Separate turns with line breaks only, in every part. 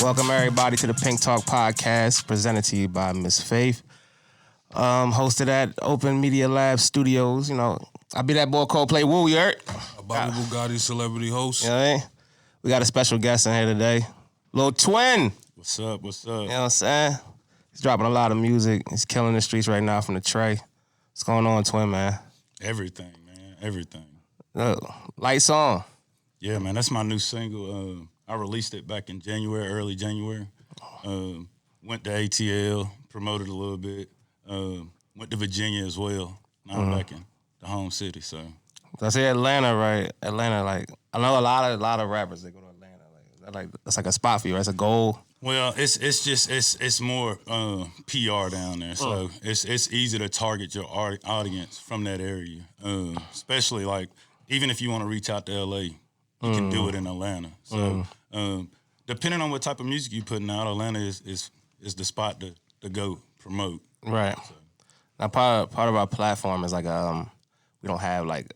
Welcome everybody to the Pink Talk Podcast, presented to you by Miss Faith. Hosted at Open Media Lab Studios. You know, I be that boy Coldplaywu, you heard?
A Bobby Bugatti celebrity host.
You know what I mean? We got a special guest in here today. Lil Twin.
What's up? What's up?
You know what I'm saying? He's dropping a lot of music. He's killing the streets right now from the tray. What's going on, Twin, man?
Everything, man. Everything.
Lights on.
Yeah, man. That's my new single. I released it back in January, early January. Went to ATL, promoted a little bit. Went to Virginia as well. Now I'm back in the home city. So
I say Atlanta, right? Atlanta, like I know a lot of rappers that go to Atlanta. It's like a spot for you. Right? It's a goal.
Well, it's more PR down there, so it's easy to target your audience from that area. Especially like even if you want to reach out to LA, you can do it in Atlanta. So depending on what type of music you're putting out, Atlanta is the spot to go promote.
Right. So. Now part of our platform is like we don't have like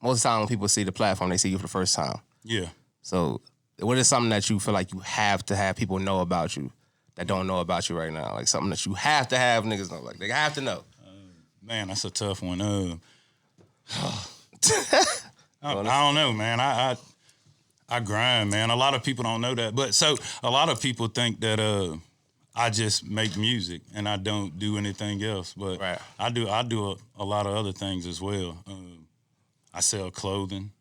most of the time when people see the platform, they see you for the first time.
Yeah.
So what is something that you feel like you have to have people know about you that don't know about you right now? Like something that you have to have niggas know. Like they have to know.
Man, that's a tough one. I don't know, man. I grind, man. A lot of people don't know that. But so a lot of people think that I just make music and I don't do anything else. But
right.
I do a lot of other things as well. I sell clothing,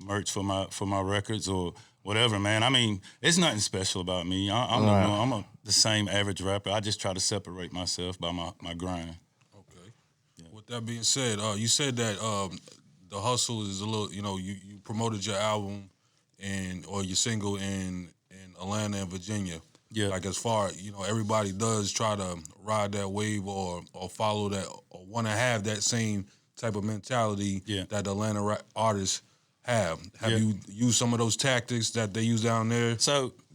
merch for my records or whatever, man. I mean, it's nothing special about me. I'm the same average rapper. I just try to separate myself by my grind.
Okay. Yeah. With that being said, you said that the hustle is a little, you promoted your album or your single in Atlanta and Virginia.
Yeah.
Like as far, everybody does try to ride that wave or follow that or want to have that same type of mentality that the Atlanta artists have. Have you used some of those tactics that they use down there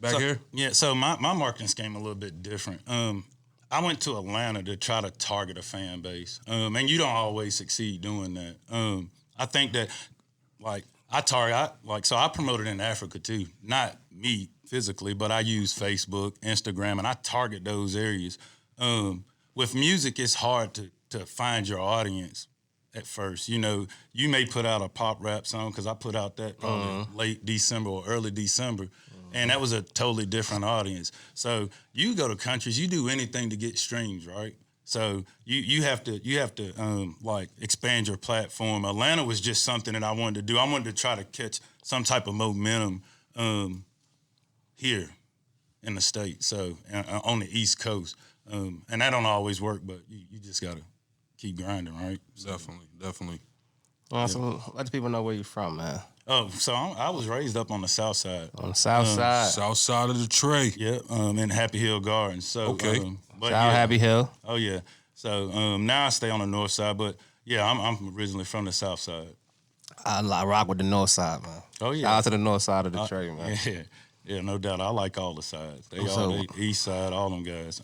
here?
Yeah, so my marketing scheme a little bit different. I went to Atlanta to try to target a fan base. And you don't always succeed doing that. I think that, I promoted in Africa too. Not me physically, but I use Facebook, Instagram, and I target those areas. With music, it's hard to find your audience at first. You may put out a pop rap song, because I put out that probably late December or early December, and that was a totally different audience. So you go to countries, you do anything to get streams, right? So you have to expand your platform. Atlanta was just something that I wanted to do. I wanted to try to catch some type of momentum here in the States, so on the East Coast. And that don't always work, but you just got to keep grinding, right?
Definitely.
So let the people know where you're from, man.
Oh, so I was raised up on the South Side.
On the South Side.
South Side of the tray.
Yeah, in Happy Hill Gardens. So,
okay.
Shout out Happy Hill.
Oh, yeah. So now I stay on the North Side, but yeah, I'm originally from the South Side.
I rock with the North Side, man.
Oh, yeah.
Shout out to the North Side of the tray, man.
Yeah, no doubt. I like all the sides. They East Side, all them guys.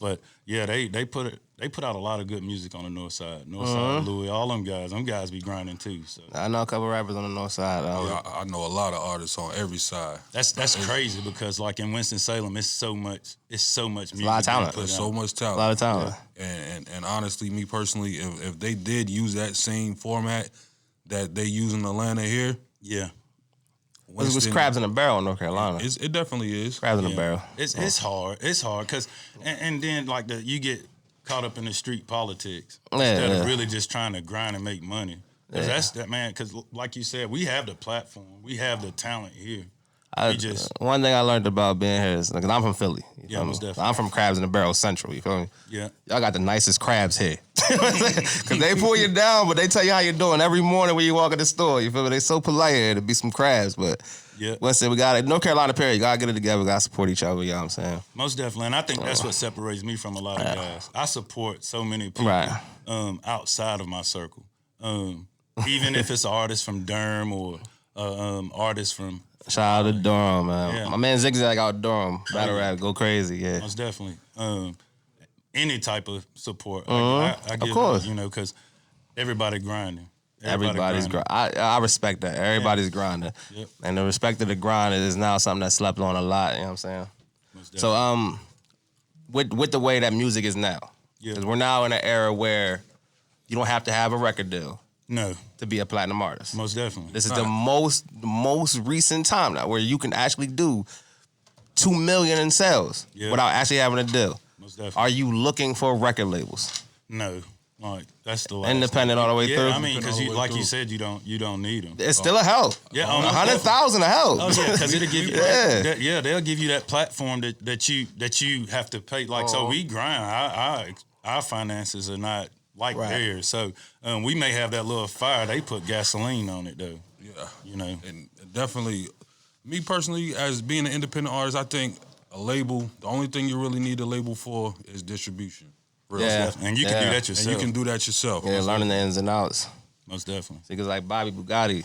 But yeah, they put out a lot of good music on the North Side. North Side, Louis, all them guys be grinding too. So
I know a couple rappers on the North Side.
I know a lot of artists on every side.
That's crazy because like in Winston-Salem, it's so much music.
A lot of talent.
There's so much talent.
A lot of talent.
Yeah. And honestly, me personally, if they did use that same format that they use in Atlanta here,
yeah.
It was crabs in a barrel in North Carolina.
It definitely is.
Crabs in a barrel.
It's hard. It's hard because and then like you get caught up in the street politics instead of really just trying to grind and make money. Because that's that, man. Because like you said, we have the platform, we have the talent here.
One thing I learned about being here is because I'm from Philly.
Yeah, most definitely.
I'm from Crabs in the Barrel Central. You feel me?
Yeah.
Y'all got the nicest crabs here. Because they pull you down, but they tell you how you're doing every morning when you walk in the store. You feel me? They so polite here to be some crabs, but once we got it, North Carolina period, you gotta get it together. We gotta support each other. You know what I'm saying?
Most definitely, and I think that's what separates me from a lot of guys. I support so many people outside of my circle, even if it's an artist from Durham or artist from.
Shout out to Durham, man. Yeah. My man Zigzag out Durham, battle rap, go crazy. Yeah,
most definitely. Any type of support, I give,
of course,
because everybody grinding.
Everybody's grinding. I respect that. Everybody's grinding. Yep. And the respect of the grind is now something that's slept on a lot, you know what I'm saying? So with the way that music is now, because we're now in an era where you don't have to have a record deal.
No.
To be a platinum artist.
Most definitely.
This is the most recent time now where you can actually do 2 million in sales without actually having a deal.
Most definitely.
Are you looking for record labels?
No. Like that's the last
independent
thing.
all the way through.
Yeah, I mean, because you said, you don't need them.
It's still a help.
Yeah,
100,000 a help.
Oh yeah, because it'll give you. They'll give you that platform that you have to pay. Like so, we grind. Our finances are not like theirs. So we may have that little fire. They put gasoline on it though. Yeah,
and definitely, me personally, as being an independent artist, I think a label. The only thing you really need a label for is distribution.
And you can do that yourself.
Yeah, learning the ins and outs.
Most definitely.
Because like Bobby Bugatti,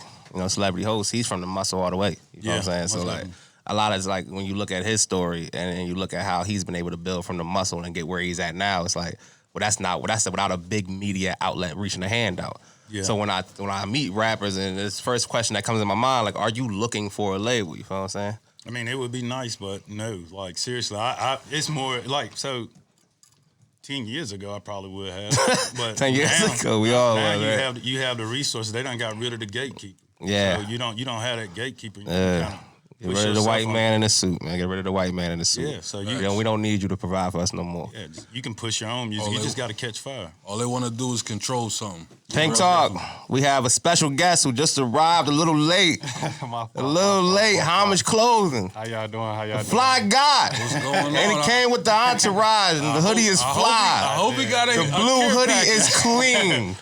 celebrity host, he's from the muscle all the way. You know what I'm saying? So like a lot of it's like when you look at his story and you look at how he's been able to build from the muscle and get where he's at now, it's like, that's without a big media outlet reaching a hand out. Yeah. So when I meet rappers and this first question that comes in my mind, like, are you looking for a label? You feel what I'm saying?
I mean, it would be nice, but no. Like seriously, I it's more like so. 10 years ago, I probably would have. But
10 years ago, we all
now you have the resources. They done got rid of the gatekeeper.
Yeah.
So you don't have that gatekeeper. You
Get rid of the white man in the suit, man. Get rid of the white man in the suit.
Yeah, so
we don't need you to provide for us no more.
Yeah, you can push your own music. You just got to catch fire.
All they want to do is control something.
Pink Talk, we have a special guest who just arrived a little late. Homage Clothing.
How y'all doing?
Fly guy.
What's going on?
And he came with the entourage, and the hoodie is fly.
I hope he got
the blue hoodie is clean.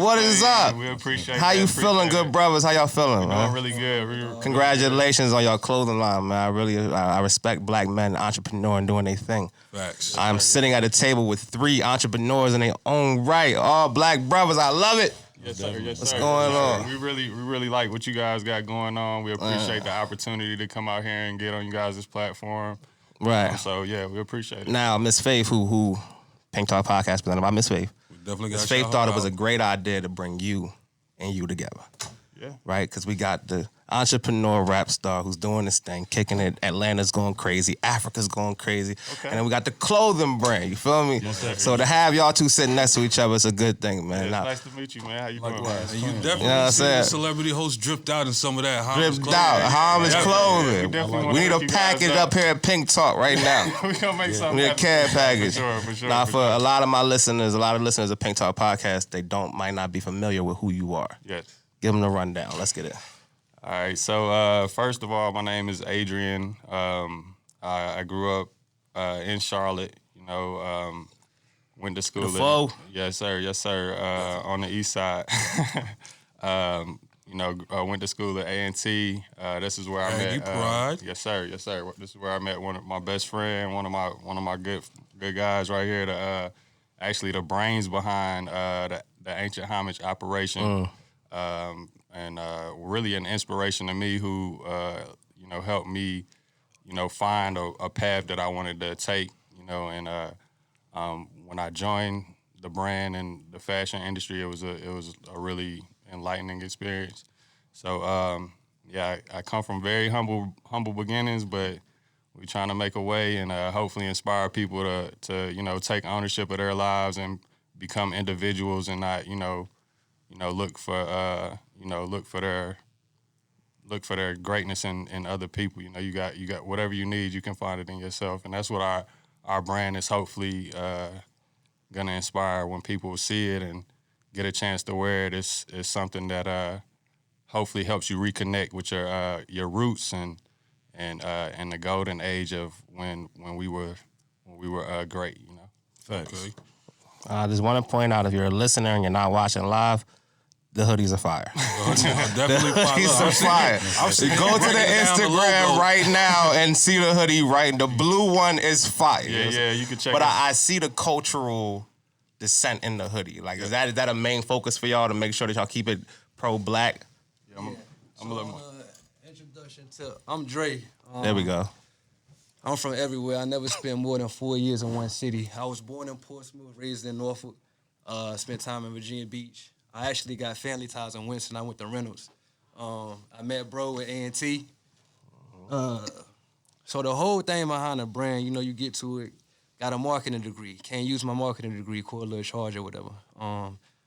What is up?
We appreciate
How you feeling, good brothers? How y'all feeling, man?
Really good.
Congratulations on your clothing line, man. I respect black men, entrepreneur, and doing their thing.
Facts.
I'm sitting at a table with 3 entrepreneurs in their own right, all black brothers. I love it.
Yes, sir.
What's going on?
We really like what you guys got going on. We appreciate the opportunity to come out here and get on you guys' platform.
Right.
So yeah, we appreciate it.
Now, Miss Faith, who Pink Talk Podcast presented by Miss Faith. Miss Faith thought it was a great idea to bring you together.
Yeah.
Right? Because we got the entrepreneur rap star who's doing this thing, kicking it. Atlanta's going crazy. Africa's going crazy. Okay. And then we got the clothing brand. You feel me?
Yes,
so to have y'all two sitting next to each other is a good thing, man.
Yeah, nice to meet you, man. How you doing?
And you definitely see the celebrity host dripped out in some of that homage clothing.
Homage clothing. We need a package up here at Pink Talk right now.
We gonna make something.
We need a care package.
For sure.
Now, for a lot of my listeners, a lot of listeners of Pink Talk Podcast, they might not be familiar with who you are.
Yes.
Give them the rundown. Let's get it.
All right. So first of all, my name is Adrian. I grew up in Charlotte. Went to school. Yes, sir. On the east side. Went to school at A&T. This is where I met.
Pride.
Yes, sir. This is where I met one of my best friend, one of my good guys right here. Actually, the brains behind the Ancient Homage operation. And really an inspiration to me who, helped me, find a path that I wanted to take, and when I joined the brand and the fashion industry, it was a really enlightening experience. So, I come from very humble beginnings, but we're trying to make a way and hopefully inspire people to take ownership of their lives and become individuals and not, look for their greatness in other people. You got whatever you need, you can find it in yourself, and that's what our brand is hopefully gonna inspire when people see it and get a chance to wear it. It's something that hopefully helps you reconnect with your roots and the golden age of when we were great.
Thanks. Okay.
I just want to point out, if you're a listener and you're not watching live, the hoodies are fire.
Definitely
the hoodies are fire. Go to the Instagram right now and see the hoodie right. The blue one is fire.
Yeah, you can check
it. But
it.
I see the cultural descent in the hoodie. Like, is that a main focus for y'all to make sure that y'all keep it pro-black?
Yeah, I'm a little more.
Introduction to, I'm Dre.
There we go.
I'm from everywhere. I never spent more than 4 years in one city. I was born in Portsmouth, raised in Norfolk, spent time in Virginia Beach. I actually got family ties in Winston. I went to Reynolds. I met bro at A&T. So the whole thing behind a brand, you know, you get to it, got a marketing degree. Can't use my marketing degree, call a little charge or whatever.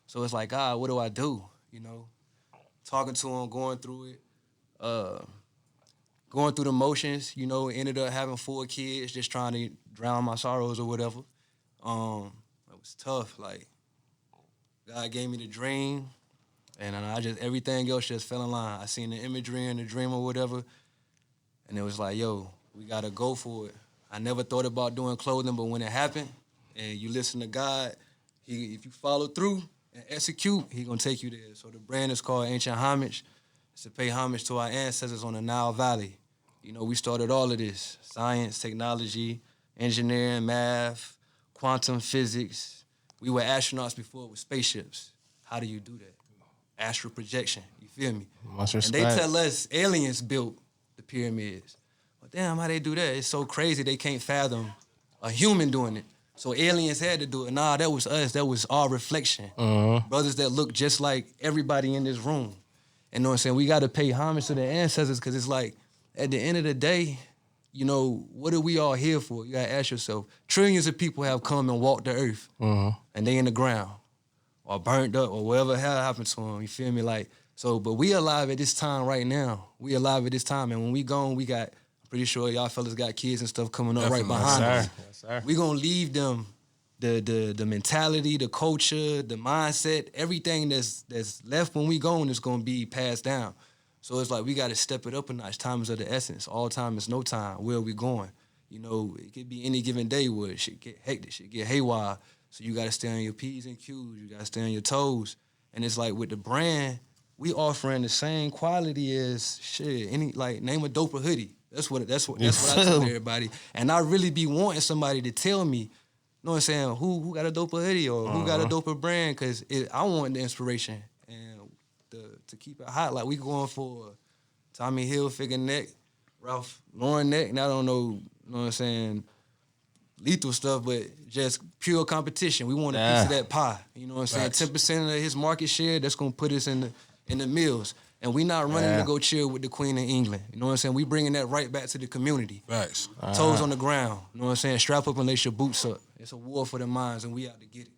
So it's like, God, what do I do? You know, talking to him, going through it, going through the motions, you know, ended up having 4 kids, just trying to drown my sorrows or whatever. It was tough. Like, God gave me the dream, and everything else just fell in line. I seen the imagery in the dream or whatever, and it was like, yo, we gotta go for it. I never thought about doing clothing, but when it happened, and you listen to God, if you follow through and execute, He gonna take you there. So the brand is called Ancient Homage. It's to pay homage to our ancestors on the Nile Valley. You know, we started all of this: science, technology, engineering, math, quantum physics. We were astronauts before with spaceships. How do you do that? Astral projection. You feel me?
Much respect.
And they tell us aliens built the pyramids. Well, damn, how they do that? It's so crazy they can't fathom a human doing it. So aliens had to do it. Nah, that was us. That was our reflection. Brothers that look just like everybody in this room. And you know what I'm saying? We got to pay homage to the ancestors because it's like, at the end of the day, you know, what are we all here for? You got to ask yourself. Trillions of people have come and walked the earth. And they in the ground or burnt up or whatever hell happened to them. You feel me? Like, so, but we alive at this time right now. We alive at this time. And when we gone, we got, I'm pretty sure y'all fellas got kids and stuff coming up right behind us.
Yes, sir.
We gonna leave them the mentality, the culture, the mindset, everything that's left when we gone is gonna be passed down. So it's like we gotta step it up a notch. Time is of the essence. All time is no time. Where are we going? You know, it could be any given day where shit get hectic, shit get haywire. So you gotta stay on your P's and Q's. You gotta stay on your toes. And it's like with the brand, we offering the same quality as shit. Name a doper hoodie. That's what I tell everybody. And I really be wanting somebody to tell me, you know what I'm saying, who got a doper hoodie or who got a doper brand, because I want the inspiration and to keep it hot. Like we going for Tommy Hilfiger neck, Ralph Lauren neck, and I don't know, you know what I'm saying, lethal stuff, but just pure competition. We want a piece of that pie. You know what I'm saying? 10% of his market share, that's gonna put us in the mills. And we not running to go chill with the Queen of England. You know what I'm saying? We bringing that right back to the community.
Facts.
Toes on the ground. You know what I'm saying? Strap up and lace your boots up. It's a war for the minds, and we out to get it.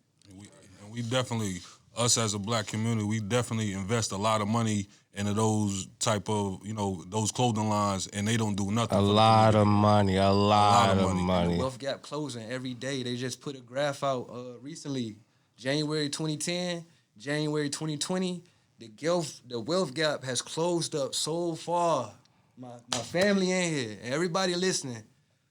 And we definitely, us as a black community, we definitely invest a lot of money into those type of, you know, those clothing lines, and they don't do nothing.
A lot of money.
The Wealth Gap closing every day. They just put a graph out recently, January 2010, January 2020. The Wealth Gap has closed up so far. My family in here, and everybody listening,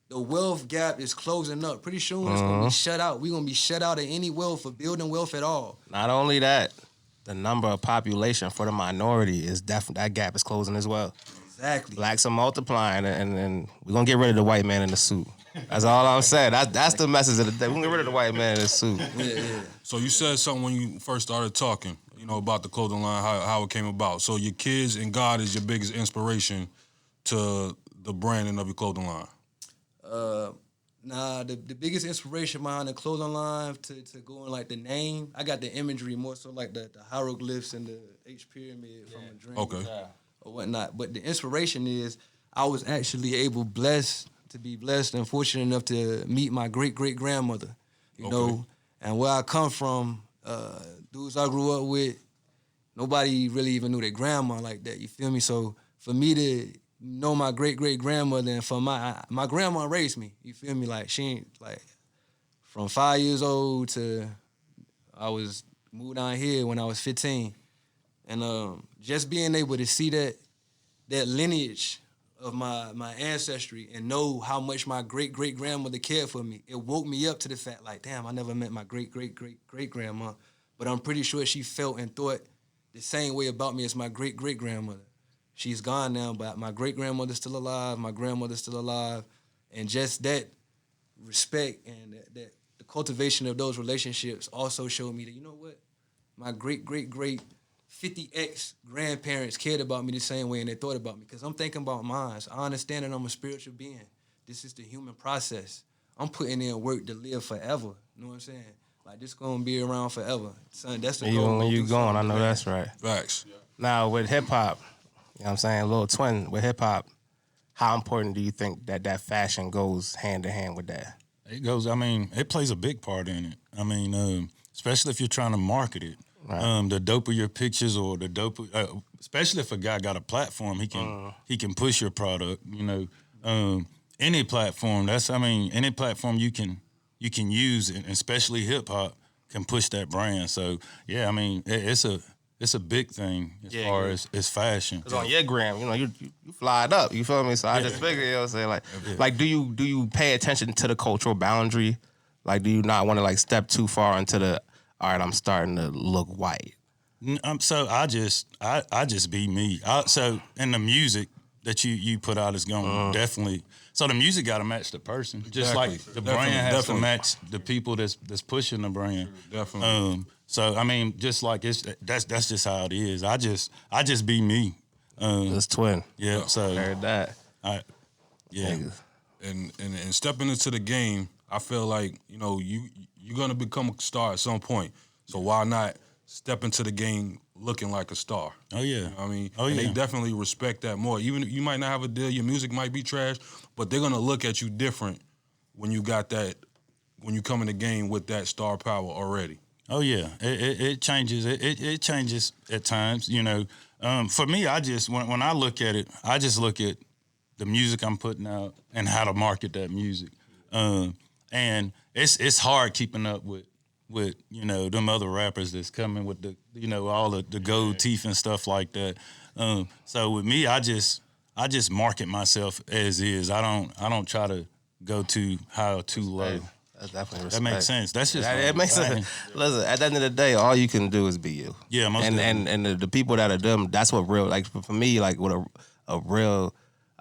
the Wealth Gap is closing up. Pretty soon it's going to be shut out. We're going to be shut out of any wealth for building wealth at all.
Not only that, the number of population for the minority is definitely, that gap is closing as well.
Exactly.
Blacks are multiplying, and we're going to get rid of the white man in the suit. That's all I'm saying. That's the message of the day. We're going to get rid of the white man in the suit.
Yeah.
So you said something when you first started talking, you know, about the clothing line, how it came about. So your kids and God is your biggest inspiration to the branding of your clothing line?
The biggest inspiration behind the clothing line to go in like the name, I got the imagery more so like the hieroglyphs and the H pyramid from a dream or whatnot. But the inspiration is I was actually to be blessed and fortunate enough to meet my great-great-grandmother, you know, and where I come from, dudes I grew up with, nobody really even knew their grandma like that, you feel me? So for me to know my great-great-grandmother and for my grandma raised me, you feel me? Like she ain't like from 5 years old to I was moved down here when I was 15. And just being able to see that lineage of my ancestry and know how much my great-great-grandmother cared for me, it woke me up to the fact like, damn, I never met my great-great-great-great-grandma, but I'm pretty sure she felt and thought the same way about me as my great-great-grandmother. She's gone now, but my great-grandmother's still alive, my grandmother's still alive, and just that respect and that the cultivation of those relationships also showed me that, you know what, my great-great-great 50X grandparents cared about me the same way and they thought about me. Because I'm thinking about mine. So I understand that I'm a spiritual being. This is the human process. I'm putting in work to live forever. You know what I'm saying? Like this gonna be around forever. Son, that's the
Even
goal.
when you gone, I know that's right.
Facts.
Now with hip hop, you know what I'm saying, Lil Twin, with hip hop, how important do you think that fashion goes hand in hand with that?
It goes. I mean, it plays a big part in it. I mean, especially if you're trying to market it. Right. The doper your pictures or the doper, especially if a guy got a platform, he can push your product. You know, any platform. Any platform you can use, and especially hip hop can push that brand. So yeah, I mean, it's a big thing as far as fashion.
Because on your gram, you know, you fly it up. You feel me? So I just figured, you know what I'm saying, like do you pay attention to the cultural boundary? Like, do you not want to like step too far into the all right, I'm starting to look white?
So I just be me. So and the music that you put out is going to definitely. So the music got to match the person, just like the brand has to match the people that's pushing the brand.
Definitely.
So I mean, just like that's just how it is. I just be me.
It's Twin.
Yeah. So
heard that.
Yeah.
And stepping into the game, I feel like you're gonna become a star at some point. So why not step into the game looking like a star?
Oh yeah.
You know what I mean? And they definitely respect that more. Even if you might not have a deal, your music might be trash, but they're gonna look at you different when you got that. When you come in the game with that star power already.
Oh yeah, it changes. It changes at times. You know, for me, I just when I look at it, I just look at the music I'm putting out and how to market that music. And it's hard keeping up with them other rappers that's coming with the all the gold teeth and stuff like that. So with me, I just market myself as is. I don't try to go too high or too low.
That's definitely respect.
That makes sense. That's just
it makes sense. Listen, at the end of the day, all you can do is be you.
Yeah, most
and the people that are them, that's what real, like for me, like with a real,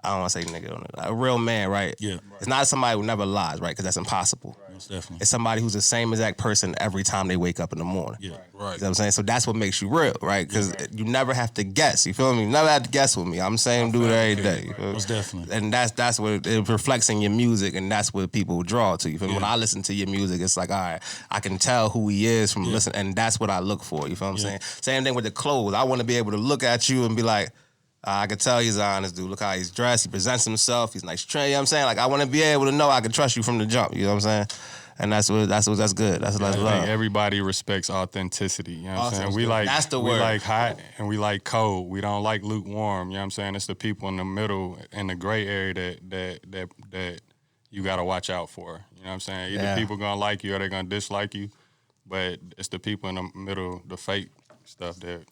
I don't want to say nigga, a real man, right?
Yeah.
It's not somebody who never lies, right? Because that's impossible.
Right. Most definitely.
It's somebody who's the same exact person every time they wake up in the morning.
Yeah.
Right.
You know what I'm saying? So that's what makes you real, right? Because you never have to guess. You feel me? You never have to guess with me. I'm the same dude every day. You feel me?
Most definitely.
And that's what it reflects in your music, and that's what people draw to. You feel me? When I listen to your music, it's like, all right, I can tell who he is from listening, and that's what I look for. You feel what I'm saying? Same thing with the clothes. I want to be able to look at you and be like, I can tell he's an honest dude. Look how he's dressed. He presents himself. He's nice trained. You know what I'm saying? Like, I want to be able to know I can trust you from the jump. You know what I'm saying? And that's good. That's what I
think
love.
everybody respects authenticity. You know what I'm saying? We like
that's the word.
We like hot and we like cold. We don't like lukewarm. You know what I'm saying? It's the people in the middle, in the gray area that you gotta watch out for. You know what I'm saying? Either people gonna like you or they're gonna dislike you. But it's the people in the middle, the fake stuff that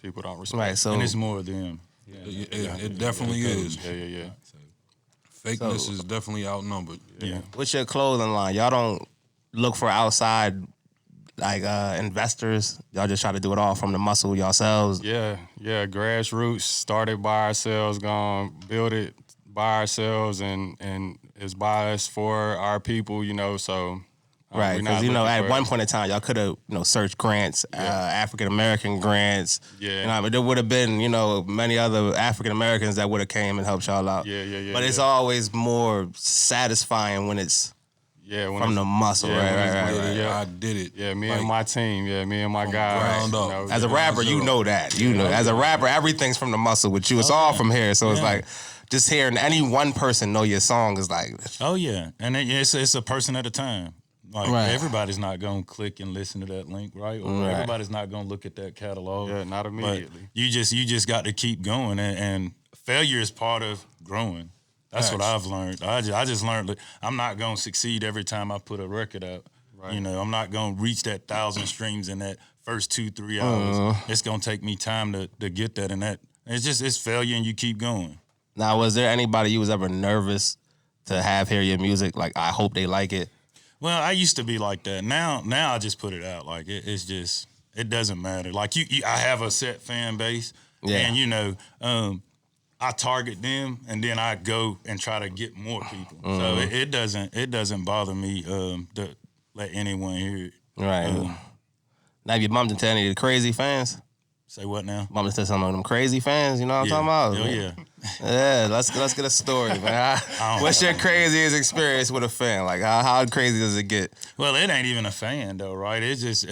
people don't respect.
Right. So
and it's more of them.
It definitely is.
Yeah.
Fakeness is definitely outnumbered.
Yeah.
What's your clothing line? Y'all don't look for outside like investors. Y'all just try to do it all from the muscle yourselves.
Yeah. Grassroots, started by ourselves, gonna build it by ourselves, and it's by us for our people. So.
Right, because at one point in time, y'all could have searched grants, African American grants.
Yeah,
there would have been many other African Americans that would have came and helped y'all out.
Yeah.
But it's always more satisfying when it's from the muscle, right?
Yeah, I did it.
Yeah, me and my team. Yeah, me and my guys.
As a rapper, you know that. As a rapper, everything's from the muscle with you. It's all from here. So it's like just hearing any one person know your song is like.
Oh yeah, and it's a person at a time. Like everybody's not gonna click and listen to that link, right? Or everybody's not gonna look at that catalog.
Yeah, not immediately.
But you just got to keep going, and failure is part of growing. That's what I've learned. I just learned that I'm not gonna succeed every time I put a record out. Right. I'm not gonna reach that 1,000 streams in that first 2-3 hours. It's gonna take me time to get that, and that it's failure, and you keep going.
Now, was there anybody you was ever nervous to have hear your music? Like, I hope they like it.
Well, I used to be like that. Now I just put it out. Like it's just it doesn't matter. Like I have a set fan base, and I target them, and then I go and try to get more people. So it doesn't bother me to let anyone hear it.
Right. Now, have you bumped into any of the crazy fans?
Say what now?
I'm just some of them crazy fans, you know what I'm talking about?
Yeah.
Yeah, let's get a story, man. What's your craziest experience with a fan? Like, how crazy does it get?
Well, it ain't even a fan though, right? It's just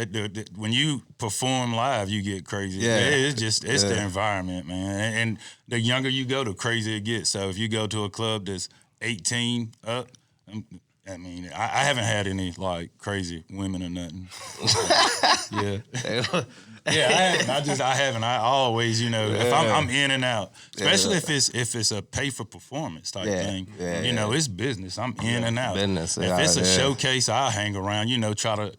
when you perform live, you get crazy.
Yeah.
It's the environment, man. And the younger you go, the crazier it gets. So if you go to a club that's 18 up, I mean, I haven't had any like crazy women or nothing. Yeah. Yeah, I haven't. I always, if I'm in and out, especially if it's a pay for performance type thing. It's business. I'm in and out.
Business.
If it's a showcase, I'll hang around. Try to,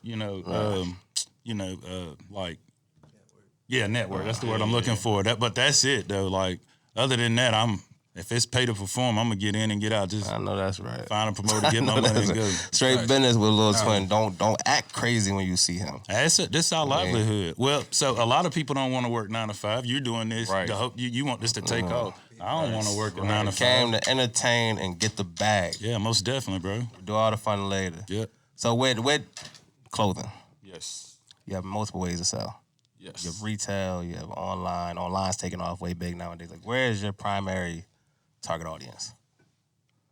network. That's the word I'm looking for. But that's it though. Like other than that, if it's pay to perform, I'm gonna get in and get out. Just
I know that's right.
Find a promoter, get my money and go.
Straight business with Lil Twin. Don't act crazy when you see him.
This is our livelihood. Well, so a lot of people don't want to work 9 to 5. You're doing this.
Right.
You want this to take off. I don't want to work at 9 to 5.
Came to entertain and get the bag.
Yeah, most definitely, bro.
Do all the fun later.
Yep.
So with clothing,
Yes.
you have multiple ways to sell.
Yes.
You have retail. You have online. Online's taking off way big nowadays. Like, where is your primary target audience?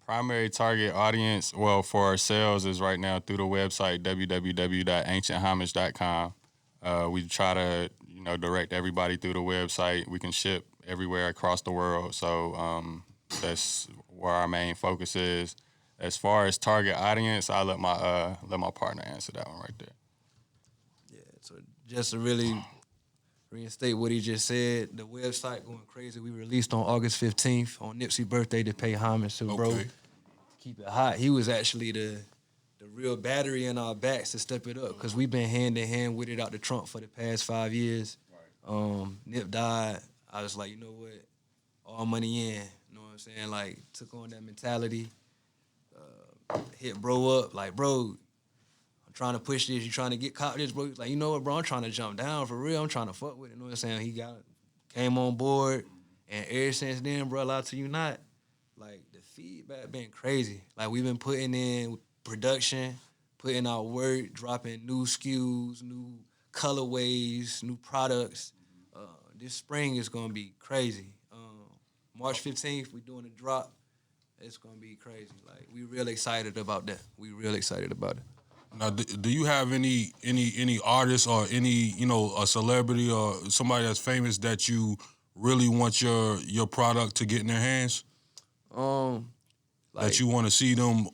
Primary target audience, well, for our sales is right now through the website www.ancienthomage.com. We try to, direct everybody through the website. We can ship everywhere across the world, so that's where our main focus is. As far as target audience, I let my partner answer that one right there.
Yeah, so just to really reinstate what he just said, the website going crazy. We released on August 15th on Nipsey's birthday to pay homage to bro. Keep it hot. He was actually the real battery in our backs to step it up because we've been hand in hand with it out the trunk for the past 5 years. Right. Nip died. I was like, you know what? All money in. You know what I'm saying? Like, took on that mentality. Hit bro up. Like, bro, I'm trying to push this. You trying to get caught this, bro? He's like, you know what, bro? I'm trying to jump down for real. I'm trying to fuck with it. You know what I'm saying? He came on board. And ever since then, bro, lie to you not, like, the feedback been crazy. Like, we've been putting in production, putting out work, dropping new SKUs, new colorways, new products. This spring is going to be crazy. March 15th, we're doing a drop. It's going to be crazy. Like, we real excited about that. We real excited about it.
Now, do you have any artists or any, a celebrity or somebody that's famous that you really want your product to get in their hands? That you want to see them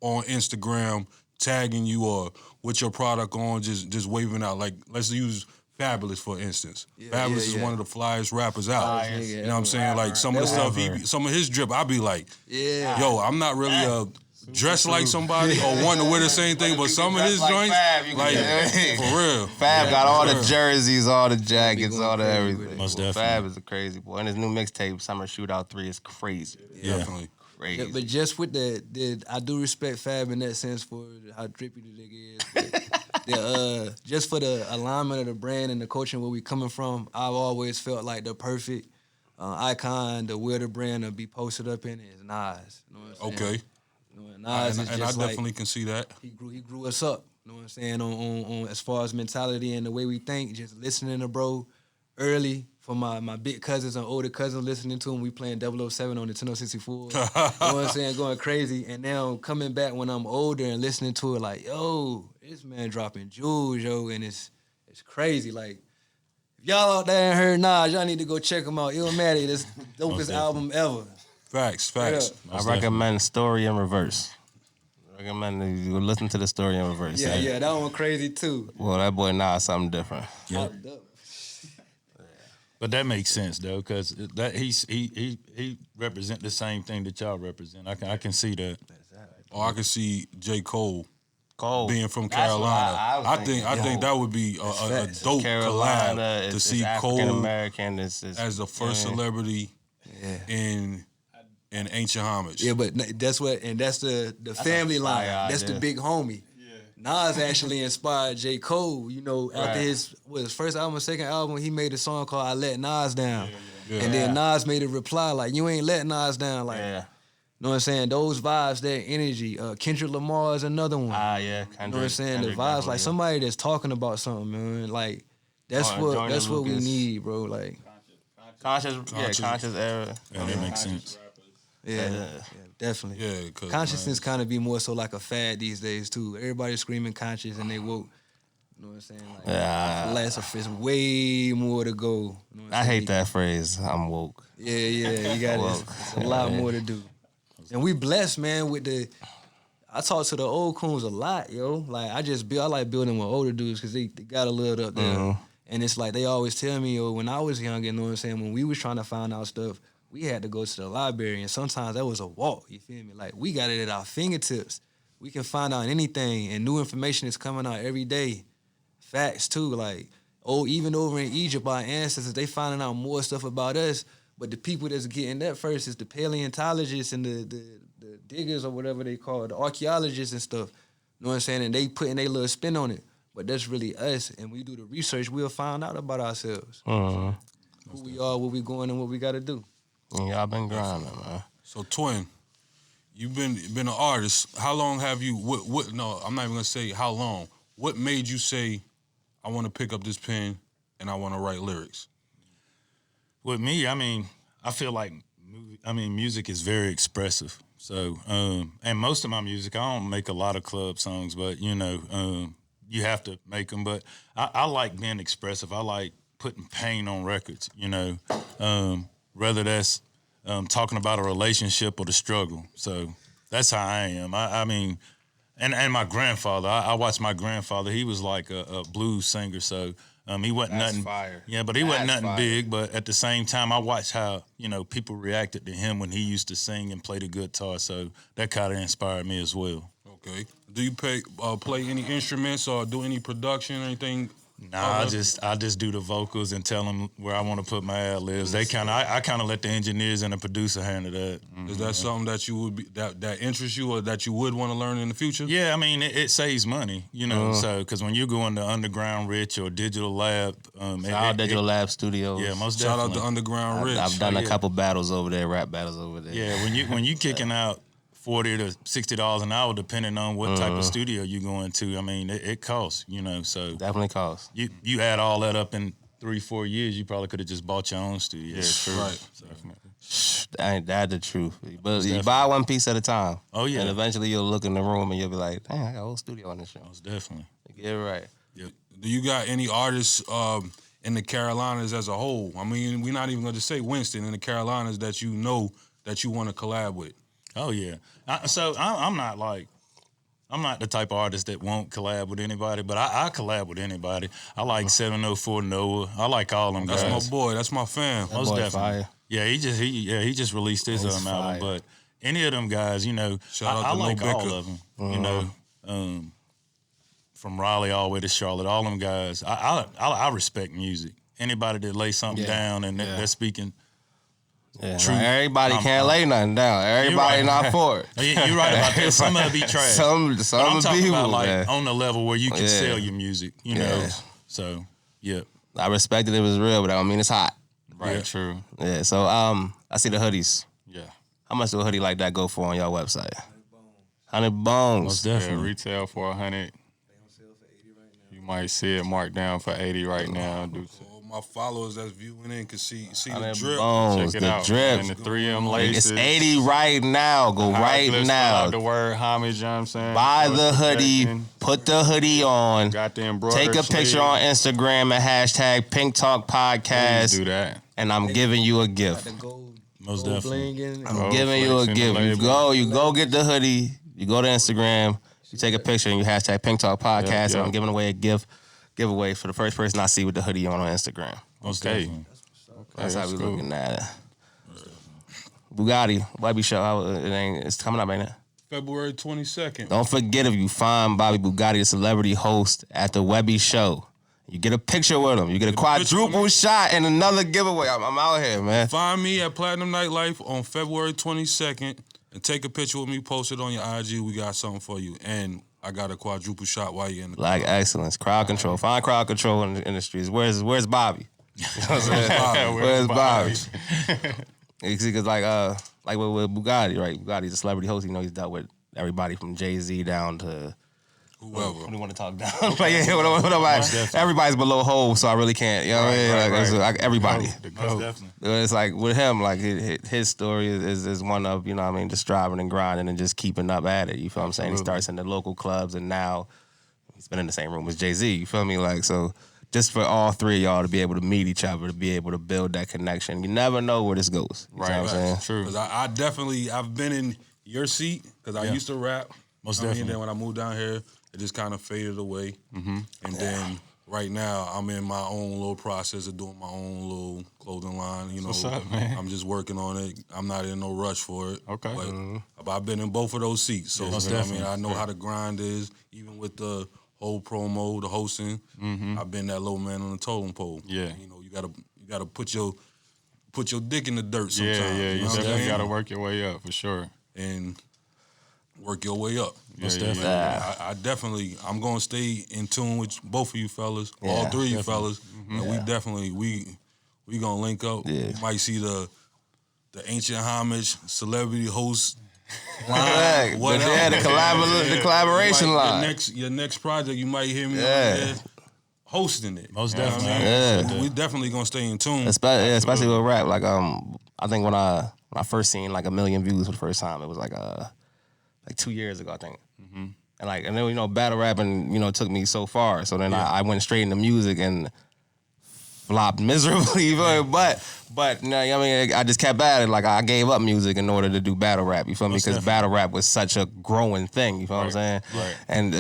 on Instagram tagging you or with your product on, just waving out. Like, let's use Fabulous, for instance. Fabulous is one of the flyest rappers out. You know what I'm saying? Like, some of the stuff, some of his drip, I'd be like, yo, I'm not really dressed like somebody or wanting to wear the same thing, but some of his joints, like, for real.
Fab got all the jerseys, all the jackets, all the everything.
Most definitely.
Fab is a crazy boy. And his new mixtape, Summer Shootout 3, is crazy.
Definitely.
Crazy.
Yeah, but just with I do respect Fab in that sense for how trippy the nigga is. But just for the alignment of the brand and the culture where we coming from, I've always felt like the perfect icon, the where the brand to be posted up in is Nas. You know what I'm saying?
Okay.
Nas is
and I definitely can see that.
He grew us up. You know what I'm saying? On as far as mentality and the way we think, just listening to bro early. For my big cousins and older cousins listening to him, we playing 007 on the Nintendo 64. You know what I'm saying? Going crazy. And now coming back when I'm older and listening to it like, yo, this man dropping jewels, yo, and it's crazy. Like, if y'all out there ain't heard Nas, y'all need to go check him out. Illmatic, this dopest album ever.
Facts.
I recommend Story in Reverse. I recommend you listen to the Story in Reverse.
Yeah, that one crazy too.
Well, that boy Nas something different.
Yeah. But that makes sense though, because that he represent the same thing that y'all represent. I can see that.
Or I can see J. Cole being from Carolina. I think that would be a dope collab to see Cole
American
as the first celebrity in Ancient Homage.
Yeah, but that's the family line. That's the big homie. Nas actually inspired J. Cole, after his first album, second album, he made a song called I Let Nas Down. And then Nas made a reply like, you ain't let Nas down. Like, you know what I'm saying? Those vibes, that energy. Kendrick Lamar is another one.
Kendrick.
You know what I'm saying? The vibes, like somebody that's talking about something, man. Like, That's what we need, bro. Like
conscious era.
Yeah, that makes sense.
Yeah, definitely.
Yeah, cause
consciousness kind of be more so like a fad these days too. Everybody's screaming conscious and they woke. You know what I'm saying? Like, it's way more to go. You know
I hate that phrase. I'm woke.
Yeah, you got it. It's a lot more to do. And we blessed, man, with the. I talk to the old coons a lot, yo. Like I like building with older dudes because they got a little up there. Mm-hmm. And it's like they always tell me, yo, when I was young, you know what I'm saying, when we was trying to find out stuff, we had to go to the library, and sometimes that was a walk, you feel me? Like, we got it at our fingertips. We can find out anything, and new information is coming out every day. Facts, too. Like, even over in Egypt, our ancestors, they finding out more stuff about us, but the people that's getting that first is the paleontologists and the diggers or whatever they call it, the archaeologists and stuff. You know what I'm saying? And they putting their little spin on it. But that's really us, and we do the research, we'll find out about ourselves.
Uh-huh.
Who we are, where we going, and what we got to do.
Y'all been grinding, man.
So, Twin, you've been an artist. How long have you? No, I'm not even gonna say how long. What made you say, I want to pick up this pen and I want to write lyrics?
With me, I mean, I feel like music is very expressive. So, and most of my music, I don't make a lot of club songs, but you know, you have to make them. But I like being expressive. I like putting pain on records. You know. Whether that's talking about a relationship or the struggle. So that's how I am. I mean, and my grandfather, I watched my grandfather. He was like a blues singer, so he wasn't
that's
nothing.
Fire.
Yeah, but he wasn't nothing big. But at the same time, I watched how, you know, people reacted to him when he used to sing and play the guitar. So that kind of inspired me as well.
Okay. Do you play any instruments or do any production or anything?
Nah, I just do the vocals and tell them where I want to put my ad libs. I kind of let the engineers and the producer handle that.
Mm-hmm. Is that something that you would be that interests you or that you would want to learn in the future?
Yeah, I mean it saves money, you know. So because when you go into Underground Rich or Digital Lab,
Digital Lab Studios.
Yeah, most
Shout
definitely.
out to Underground Rich.
I've done a couple battles over there, rap battles over there.
Yeah, when you kicking out $40 to $60 an hour, depending on what type of studio you go into. I mean, it costs, you know. So
definitely costs.
You add all that up in 3-4 years, you probably could have just bought your own studio.
Yeah, true.
Right.
Ain't that the truth? But you buy one piece at a time.
Oh yeah.
And eventually you'll look in the room and you'll be like, dang, I got a whole studio on this show.
Most definitely.
Get it right.
Yeah. Do you got any artists in the Carolinas as a whole? I mean, we're not even going to say Winston, in the Carolinas that you know that you want to collab with.
Oh yeah. I'm not the type of artist that won't collab with anybody, but I collab with anybody. I like 704 Noah. I like all them guys.
That's my boy. That's my fam.
Most definitely. Fire.
Yeah, he just released his album. But any of them guys, you know, I like all of them. You know, from Raleigh all the way to Charlotte, all them guys. I respect music. Anybody that lays something down and they're speaking.
Yeah, true. Everybody can't lay nothing down. Everybody not for it.
You're right about that. Some of it be trash.
Some
I'm talking
people,
about like
man.
on the level where you can sell your music, you know. So, yeah.
I respected it was real, but I don't mean it's hot.
Right, true.
Yeah, so I see the hoodies.
Yeah.
How much do a hoodie like that go for on your website? 100 bones.
Most definitely.
Yeah, retail for 100. You might see it marked down for 80 right now.
My followers that's viewing in can see the drip.
Bones,
Check it
the
out.
drip.
And the 3M laces.
It's 80 right now. Go right now.
The word homage, you know what I'm saying?
Buy the hoodie. Put the hoodie on.
Got the embroidered
Take a picture
sleeve.
on Instagram and hashtag Pink Talk Podcast.
Please do that.
And I'm giving you a gift.
Most definitely.
I'm giving you a gift. You go get the hoodie. You go to Instagram. You take a picture and you hashtag Pink Talk Podcast. And I'm giving away a giveaway for the first person I see with the hoodie on Instagram.
Okay.
That's how we looking at it. Bugatti, Webby Show. It's coming up, ain't it?
February 22nd.
Don't forget, if you find Bobby Bugatti, the celebrity host at the Webby Show, you get a picture with him. You get a quadruple shot and another giveaway. I'm out here, man.
Find me at Platinum Nightlife on February 22nd and take a picture with me, post it on your IG. We got something for you. And I got a quadruple shot while you're in the
Black excellence, crowd control. Find crowd control in the industries. Where's Bobby? You know what I'm saying? Where's Bobby? Because like with Bugatti, right? Bugatti's a celebrity host. You know, he's dealt with everybody from Jay-Z down to
Whoever.
We want to talk down. Like, yeah, what am I? Everybody's below Hov, so I really can't. You know what I mean? Like, it's like everybody.
Most definitely.
It's like with him, like his story is one of, you know what I mean, just striving and grinding and just keeping up at it. You feel what I'm saying? He starts in the local clubs and now he's been in the same room as Jay-Z. You feel me? Like, so just for all three of y'all to be able to meet each other, to be able to build that connection. You never know where this goes. You know what I'm saying?
True. Because I've been in your seat because I used to rap.
Most definitely.
And then when I moved down here, it just kind of faded away. Mm-hmm. And then right now, I'm in my own little process of doing my own little clothing line. You know,
what's up, man?
I'm just working on it. I'm not in no rush for it.
Okay.
But I've been in both of those seats. So,
most
you know what I
definitely.
mean? I know how the grind is, even with the whole promo, the hosting. Mm-hmm. I've been that low man on the totem pole.
Yeah.
You know, you gotta put your dick in the dirt sometimes.
Yeah, you
know what I'm
definitely
saying?
got to work your way up for sure.
And work your way up.
Most definitely.
I'm gonna stay in tune with both of you fellas, all three of you fellas, and we definitely we gonna link up.
Yeah.
You might see the Ancient Homage celebrity host line,
Right.
whatever.
Yeah, the collaboration line.
Your next project, you might hear me on there hosting it.
Most
You know what I'm
definitely.
saying? We definitely gonna stay in tune.
Especially with rap. Like I think when I first seen like 1 million views for the first time, it was like 2 years ago, I think. Mm-hmm. And then, you know, battle rapping, you know, took me so far. So then I went straight into music and flopped miserably. But you know, I mean, I just kept at it. Like, I gave up music in order to do battle rap. You feel me? Because battle rap was such a growing thing. You feel what I'm saying?
Right.
And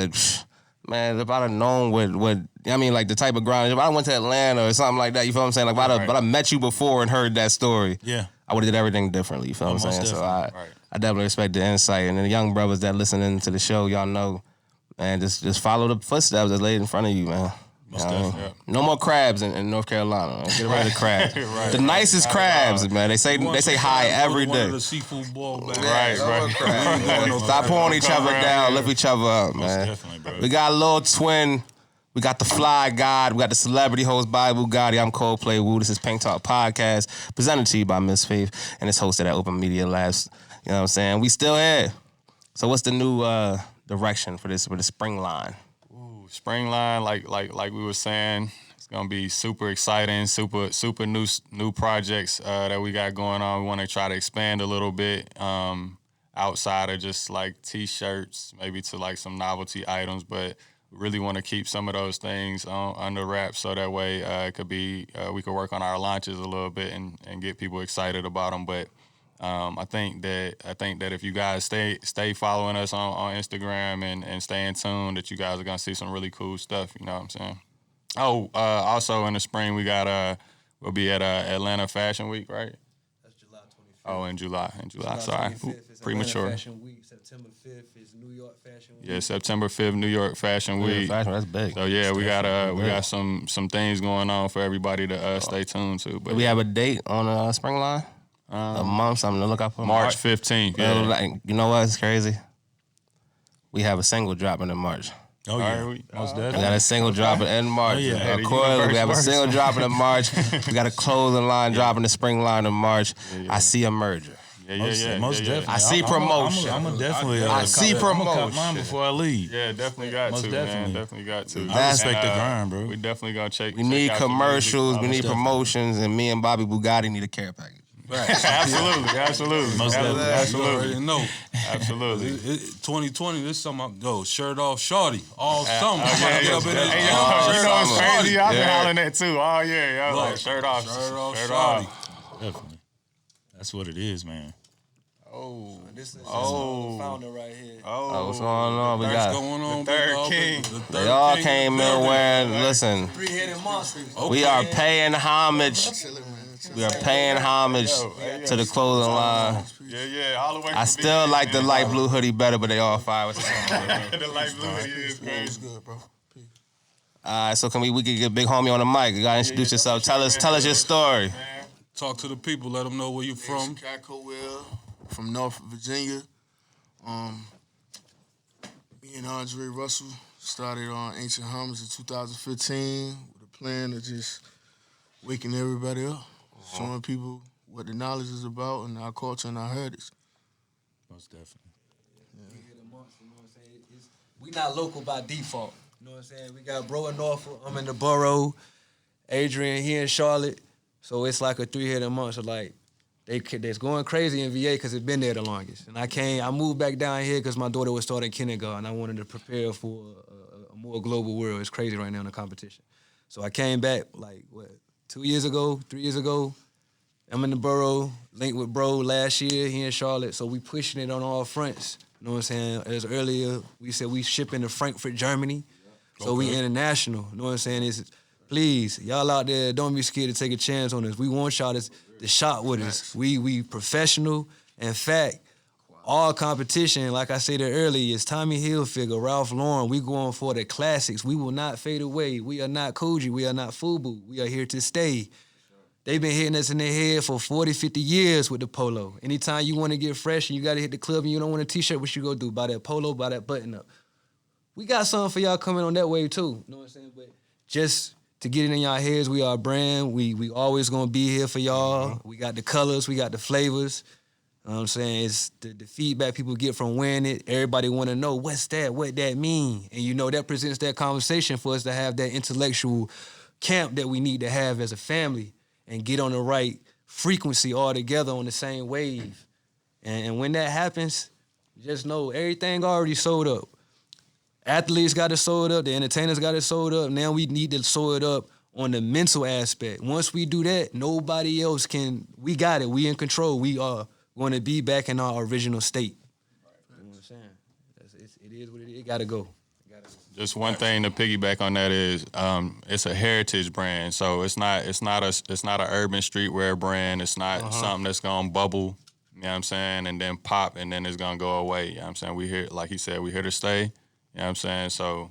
man, if I'd have known what I mean, like the type of grind, if I went to Atlanta or something like that, you feel what I'm saying? Like, if I met you before and heard that story, I would have did everything differently. You feel what I'm saying? So I definitely respect the insight. And the young brothers that listening to the show, y'all know, man, just follow the footsteps that's laid in front of you, man.
Most definitely.
No more crabs in North Carolina. Man. Get rid of the crabs. The nicest crabs, man. They say hi every day.
The seafood bowl back.
Right. Stop pulling each other down. Lift each other up, man.
Definitely, bro.
We got Lil Twin. We got the Fly God. We got the celebrity host by Bugatti. I'm Coldplaywu. This is Pink Talk Podcast, presented to you by Miss Faith, and it's hosted at Open Media Labs. You know what I'm saying? We still here. So what's the new direction for the spring line?
Spring line, like we were saying, it's gonna be super exciting, super new projects that we got going on. We want to try to expand a little bit outside of just like t-shirts, maybe to like some novelty items, but we really want to keep some of those things under wraps so that way it could be we could work on our launches a little bit and get people excited about them. But I think that if you guys stay following us on Instagram and stay in tune, that you guys are gonna see some really cool stuff. You know what I'm saying? Oh, also in the spring we got we'll be at Atlanta Fashion Week, right?
That's July 25th.
Oh, in July. Sorry,
25th is
premature.
Atlanta Fashion Week. September 5th is New York Fashion Week.
Yeah, September 5th, New York Fashion Week.
Fashion, that's big.
So yeah, we got some things going on for everybody to stay tuned to. But
Do we have a date on spring line? A month, something to look up for?
March 15th. Yeah.
Like, you know what? It's crazy. We have a single dropping in March.
Oh, yeah.
Right,
Most
We
definitely.
got a single dropping in March.
Oh, yeah.
Accordingly, we have a single dropping in March. We got a clothing line dropping the spring line in March. I see a merger.
Most definitely.
I see promotion.
I'm gonna definitely.
I see
I'm gonna
promotion.
cut mine before I leave.
Yeah, definitely got
Most
to,
definitely.
man. Definitely got to.
I respect the grind, bro.
We definitely gonna check.
We need
check out the
commercials. We
music.
need promotions, and me and Bobby Bugatti need a care package.
Absolutely.
Most definitely.
You already know.
Absolutely.
2020, this summer, shirt off shorty all summer.
Yeah,
Get up in this-
you know it's
summer.
crazy. I've been
Yeah.
hollering that too. Oh yeah,
Look,
like shirt off,
shorty.
Definitely. That's what it is, man.
This is the founder right here.
Oh, what's going on? We
What's
got.
going on,
third
big dog?
king.
The third
They all
king
came
of the
in
building.
wearing. Listen,
Three-headed monsters.
we are paying homage. We are paying homage to the clothing line.
Yeah, all the way.
I
from
still
beginning,
like the
man.
light blue hoodie better, but they all fire.
The light blue hoodie is crazy.
Good, bro.
All right, so can we can get Big Homie on the mic? You gotta introduce yourself. Tell us your story.
Talk to the people. Let them know where you from.
Chicago, from North Virginia. Me and Andre Russell started on Ancient Homage in 2015 with a plan of just waking everybody up, showing people what the knowledge is about and our culture and our heritage.
Most definitely.
Three-headed monster, you know what I'm saying? we not local by default. You know what I'm saying? We got bro in Norfolk, I'm in the borough, Adrian, he in Charlotte. So it's like a 3-headed month. So like, they's going crazy in VA because it's been there the longest. And I moved back down here because my daughter was starting kindergarten. I wanted to prepare for a more global world. It's crazy right now in the competition. So I came back like, 3 years ago. I'm in the borough, linked with bro last year, he in Charlotte. So we pushing it on all fronts. You know what I'm saying? As earlier, we said we shipping to Frankfurt, Germany. So we international. You know what I'm saying? Please, y'all out there, don't be scared to take a chance on us. We want y'all to shop with us. We professional. In fact, all competition, like I said earlier, is Tommy Hilfiger, Ralph Lauren. We going for the classics. We will not fade away. We are not Koji. We are not FUBU. We are here to stay. They've been hitting us in the head for 40, 50 years with the polo. Anytime you want to get fresh and you got to hit the club and you don't want a T-shirt, what you go do? Buy that polo, buy that button up. We got something for y'all coming on that wave too. You know what I'm saying? But just to get it in y'all heads, we are a brand. We always going to be here for y'all. We got the colors. We got the flavors. You know what I'm saying? It's the feedback people get from wearing it. Everybody want to know, what's that? What that mean? And you know that presents that conversation for us to have that intellectual camp that we need to have as a family and get on the right frequency all together on the same wave. And when that happens, just know everything already sold up. Athletes got it sold up. The entertainers got it sold up. Now we need to sew it up on the mental aspect. Once we do that, nobody else can. We got it. We in control. We are going to be back in our original state. You know what I'm saying? It is what it is. It got to go.
Just one thing to piggyback on that is it's a heritage brand, so it's not an urban streetwear brand. It's not something that's gonna bubble, you know what I'm saying, and then pop and then it's gonna go away. You know what I'm saying? We here, like he said, we here to stay. You know what I'm saying? So, you know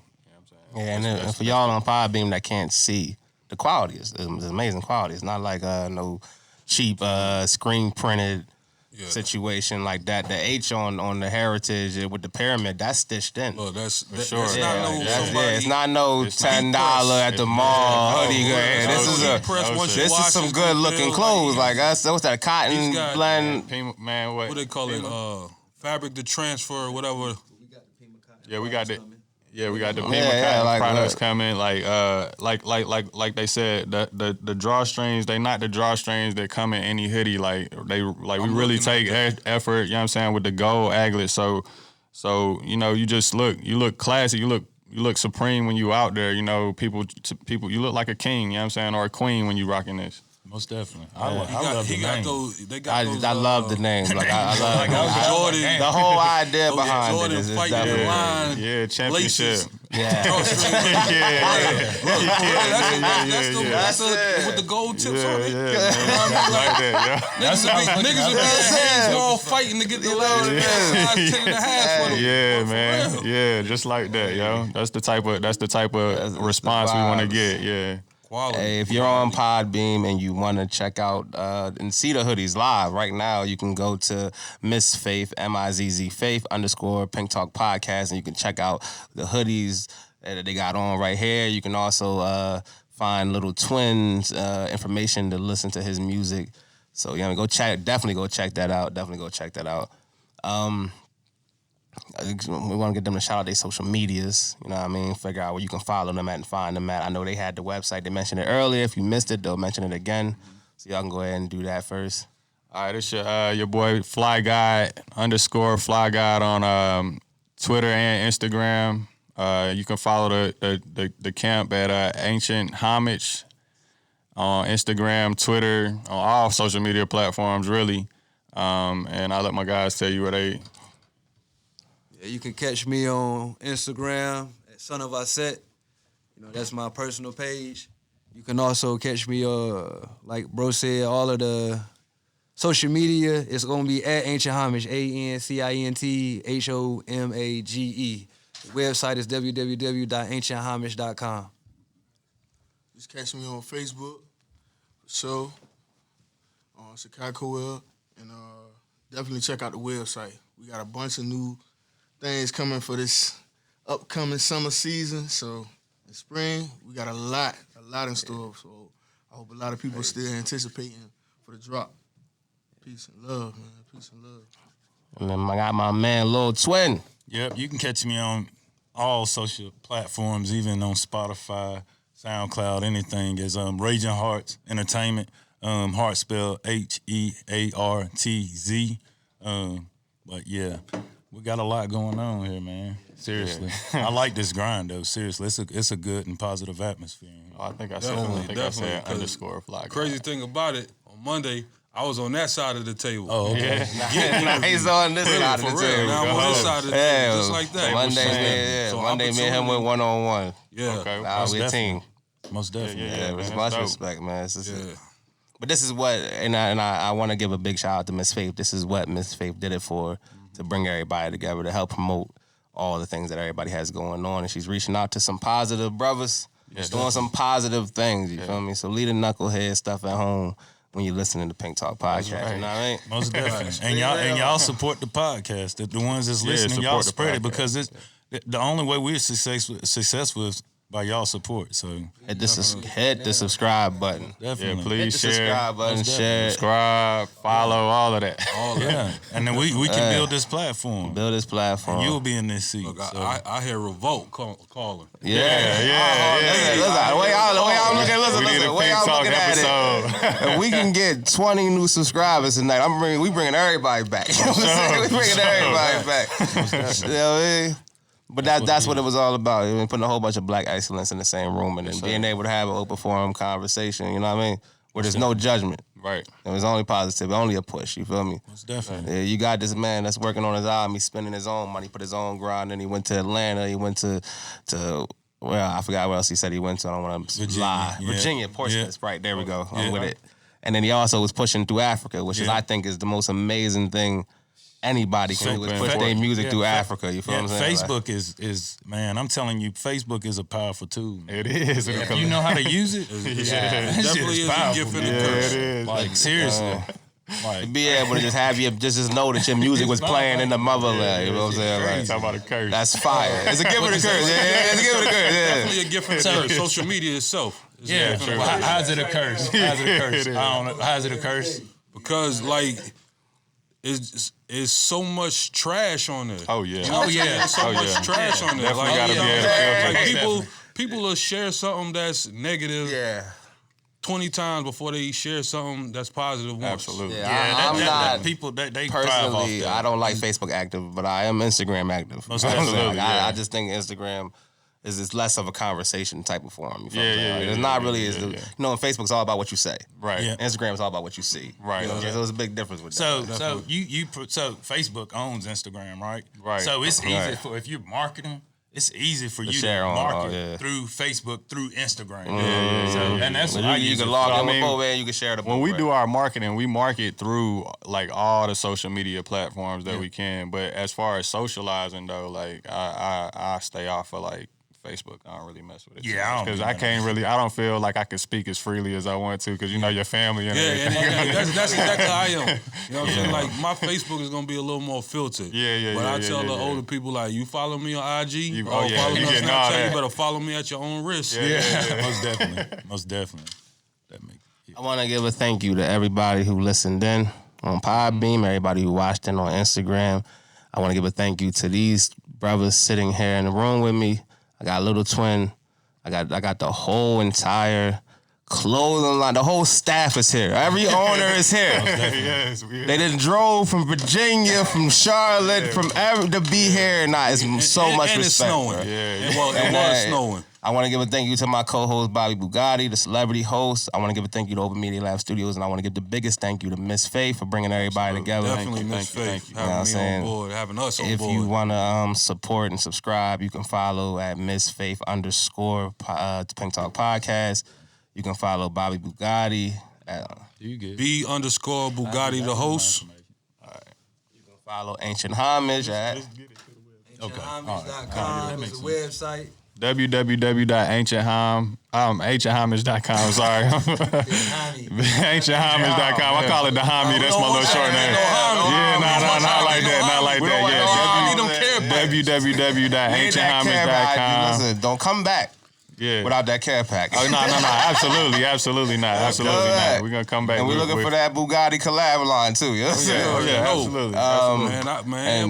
what I'm saying?
Yeah, and for y'all on Podbeam that can't see, the quality is amazing quality. It's not like no cheap screen printed situation like that. The H on the heritage with the pyramid, that's stitched in.
Oh, that's for
sure.
That's
It's not no $10 at the mall hoodie. This is some good looking clothes. Like us, what's that cotton blend?
Man, what
they call it? Fabric to transfer or whatever.
We got the Pima products coming. Like they said, the drawstrings, they not the drawstrings that come in any hoodie. We really take effort, you know what I'm saying, with the gold aglet. So you know, you look classy, you look supreme when you out there. You know, people, you look like a king, you know what I'm saying, or a queen when you rocking this.
Most definitely. I love the name.
I love the name. Like I love
Jordan.
The whole idea behind
Jordan
it is
fighting the
definitely
line.
Yeah, championship.
That's with the gold tips on it. Niggas would be hands all fighting to get the last 10.5 for them.
Yeah, man. Yeah, just like that, yo. That's the type of response we want to get. Yeah.
Hey, if you're on Podbeam and you want to check out and see the hoodies live right now, you can go to Miss Faith, MIZZ Faith _ Pink Talk Podcast, and you can check out the hoodies that they got on right here. You can also find Lil Twin's information to listen to his music. So yeah, definitely go check that out. We want to get them to shout out their social medias, you know what I mean? Figure out where you can follow them at and find them at. I know they had the website. They mentioned it earlier. If you missed it, they'll mention it again. So y'all can go ahead and do that first.
All right, it's your boy Fly Guy _ Guy on Twitter and Instagram. You can follow the camp at Ancient Homage on Instagram, Twitter, on all social media platforms, really. And I'll let my guys tell you where they...
You can catch me on Instagram at Son of Aset. You know, that's my personal page. You can also catch me, like bro said, all of the social media. It's going to be at Ancient Homage, ANCIENT HOMAGE. The website is www.ancienthomage.com.
Just catch me on Facebook, so on Chicago Web, and definitely check out the website. We got a bunch of new things coming for this upcoming summer season. So in spring, we got a lot in store. So I hope a lot of people still anticipating for the drop. Peace and love, man. Peace and love.
And then I got my man Lil Twin.
Yep, you can catch me on all social platforms, even on Spotify, SoundCloud, anything, is Raging Hearts Entertainment. Heart spelled HEARTZ. But yeah, we got a lot going on here, man. Seriously, I like this grind though. Seriously, it's a good and positive atmosphere.
I think I said underscore fly.
Crazy thing about it, on Monday, I was on that side of the table.
Oh, okay.
Now he's on this side of the table.
Now I'm on this side of the table, just like that.
Monday, me and him went 1-on-1.
Yeah.
Okay.
Now we're a team.
Most definitely.
Yeah,
man,
with much
dope.
respect, man. But this is what, and I want to give a big shout out to Miss Faith. This is what Miss Faith did it for, to bring everybody together, to help promote all the things that everybody has going on. And she's reaching out to some positive brothers, doing some positive things, you feel me? So leave the knucklehead stuff at home when you're listening to Pink Talk Podcast,
right.
you know what I mean?
Most definitely. And y'all support the podcast. The ones that's listening, y'all spread it, because it's the only way we're successful is by y'all support. So
hit the subscribe button.
Definitely.
Yeah, please
Hit the
share.
subscribe button, share.
Subscribe, follow, all of that.
And then we can build this platform.
Build this platform.
You'll be in this seat.
Look,
so.
I hear Revolt calling.
Yeah. The way I'm looking, listen. The way I'm looking at it, if we can get 20 new subscribers tonight, we bringing everybody back. You know what I'm saying? We bringing everybody back. You know what I mean? But that's what it was all about. I mean, putting a whole bunch of black excellence in the same room and then being able to have an open forum conversation, you know what I mean? Where there's no judgment.
Right.
It was only positive, only a push, you feel me?
Most definitely.
Yeah, you got this man that's working on his album, he's spending his own money, put his own grind in. He went to Atlanta, he went to well, I forgot where else he said he went to. I don't want to lie.
Yeah.
Virginia, Portsmouth, right, there we go. I'm
Yeah.
with it. And then he also was pushing through Africa, which is, I think, is the most amazing thing anybody can do, is push their music through Africa. You feel what I'm saying?
Facebook is man, I'm telling you, Facebook is a powerful tool.
It is.
If you know how to use it,
Definitely is a gift and a
Yeah,
curse.
it is.
like seriously.
To be able to just have you just know that your music was playing in the motherland. You know what I'm saying? Like,
Talk about a curse.
that's fire. It's a gift and a curse. Yeah, it's a gift and a curse. Yeah.
Definitely a gift and a curse. Social media itself. Is a
Yeah,
gift and a
well,
curse.
how's it a curse? How's it a curse? I don't know. How's it a curse?
Because like it's so much trash on there.
Oh yeah.
Oh yeah,
There's so much trash on there.
Definitely
Like,
gotta be able to filter.
like people will share something that's negative 20 times before they share something that's positive once.
Absolutely.
I'm not
people they thrive off
personally.
that.
I don't like Facebook active, but I am Instagram active.
Most
You know what I'm saying?
definitely,
Like, I just think Instagram is less of a conversation type of forum. You feel
Yeah,
what I'm saying?
yeah,
Like,
yeah,
it's not
yeah,
really.
yeah,
It's the,
yeah.
You know, Facebook's all about what you say.
Right.
Yeah.
Instagram is all about what you see.
Right.
You know what I'm
Yeah.
saying? So there's a big difference with that.
So Facebook owns Instagram, right?
Right.
So it's easy
Right.
for, if you're marketing, it's easy for you
share
to
on,
market through Facebook, through Instagram. So, and that's what
When
I
you
use.
can
it
log
for.
in with
mean,
both, and you can share the.
When we
both,
do
right?
our marketing, we market through like all the social media platforms that we can. But as far as socializing though, like I stay off of like Facebook. I don't really mess with it.
Yeah, I don't
because
do
I
that.
can't really. I don't feel like I can speak as freely as I want to because you know your family and everything.
That's exactly how I am. You know what I'm saying? Like my Facebook is gonna be a little more filtered. But I tell the older people like, you follow me on IG, follow me on
getting all
Snapchat,
that.
you better follow me at your own risk.
Most definitely. Most definitely. That makes
I want to give a thank you to everybody who listened in on Podbeam, everybody who watched in on Instagram. I want to give a thank you to these brothers sitting here in the room with me. I got Lil Twin. I got the whole entire clothing line. The whole staff is here. Every owner is here. They done drove from Virginia, from Charlotte, from to be here. Nah, it's so much
and
respect.
it's snowing.
Bro.
It was snowing.
I want to give a thank you to my co-host, Bobby Bugatti, the celebrity host. I want to give a thank you to Open Media Lab Studios, and I want to give the biggest thank you to Miss Faith for bringing everybody together.
Definitely Miss Faith
You know what I'm
having me
saying?
on board, having us on
If
board.
you want to support and subscribe, you can follow at Miss Faith _ Pink Talk Podcast. You can follow Bobby Bugatti at
B _ Bugatti the host.
follow Ancient Homage at
AncientHomage.com is the website.
www.ancienthomage.com. Sorry. AncientHomage.com. I call it the homie. That's my little short name. Yeah, not like that. Not like that. Yeah.
Don't care about
www.ancienthomage.com.
Listen, don't come back. without that care package.
Oh, no. Absolutely not. We're going to come back.
And we're looking for that Bugatti collab line, too. You know what I'm saying?
Absolutely.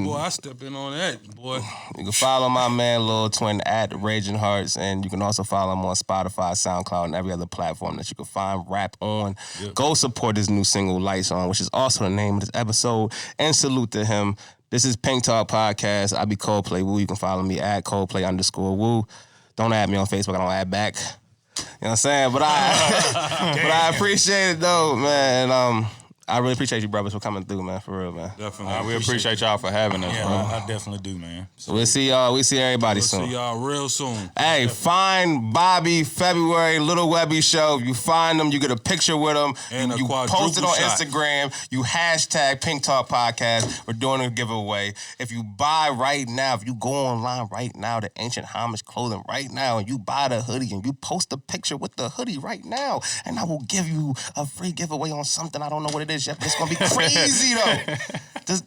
Boy, I step in on that, boy.
You can follow my man Lil Twin at Raging Hearts, and you can also follow him on Spotify, SoundCloud, and every other platform that you can find rap on. Yep. Go support his new single, Lights On, which is also the name of this episode, and salute to him. This is Pink Talk Podcast. I be Coldplaywu. You can follow me at Coldplay_Wu. Don't add me on Facebook. I don't add back. You know what I'm saying? But I appreciate it, though, man. I really appreciate you, brothers, for coming through, man. For real, man.
Definitely. We appreciate y'all for having us, bro.
I definitely do, man.
So we'll see y'all. We'll see everybody soon.
We'll see y'all real soon.
Hey, find Bobby February, Little Webby Show. You find them. You get a picture with them.
And
you post it on Instagram. You hashtag Pink Talk Podcast. We're doing a giveaway. If you buy right now, if you go online right now to Ancient Homage Clothing right now, and you buy the hoodie and you post a picture with the hoodie right now, and I will give you a free giveaway on something. I don't know what it is yet, but it's gonna be crazy though.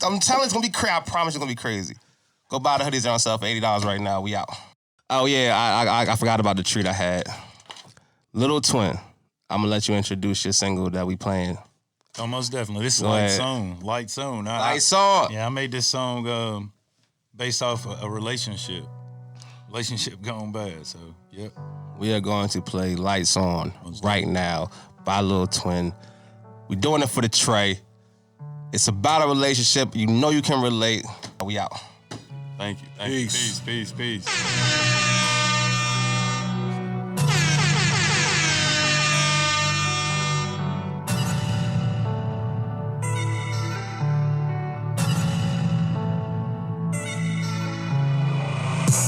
I'm telling you, it's gonna be crazy. I promise it's gonna be crazy. Go buy the hoodies. They're on sale for $80 right now. We out. Oh yeah, I forgot about the treat I had. Lil Twin, I'm gonna let you introduce your single that we playing.
Oh, most definitely. This is Lights On.
Lights On.
Yeah, I made this song based off a relationship gone bad. So yep.
We are going to play Lights On right now by Lil Twin. We're doing it for the tray. It's about a relationship. You know you can relate. We out.
Thank you. Peace.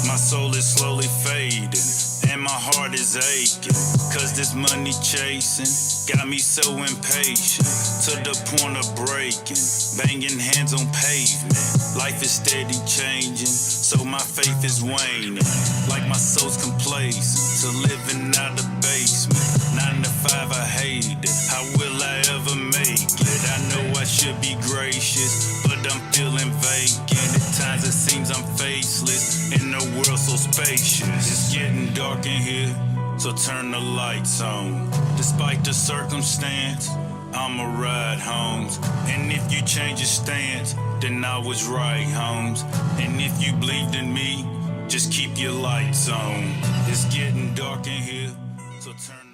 My soul is slowly fading, and my heart is aching, cause this money chasing got me so impatient, to the point of breaking, banging hands on pavement. Life is steady changing, so my faith is waning, like my soul's complacent, to living out the basement. 9 to 5 I hate it, how will I ever make it? I know I should be gracious, but I'm feeling vacant. At times it seems I'm faceless, in a world so spacious. It's getting dark in here, so turn the lights on. Despite the circumstance, I'ma ride homes. And if you change your stance, then I was right, Holmes. And if you believed in me, just keep your lights on. It's getting dark in here, so turn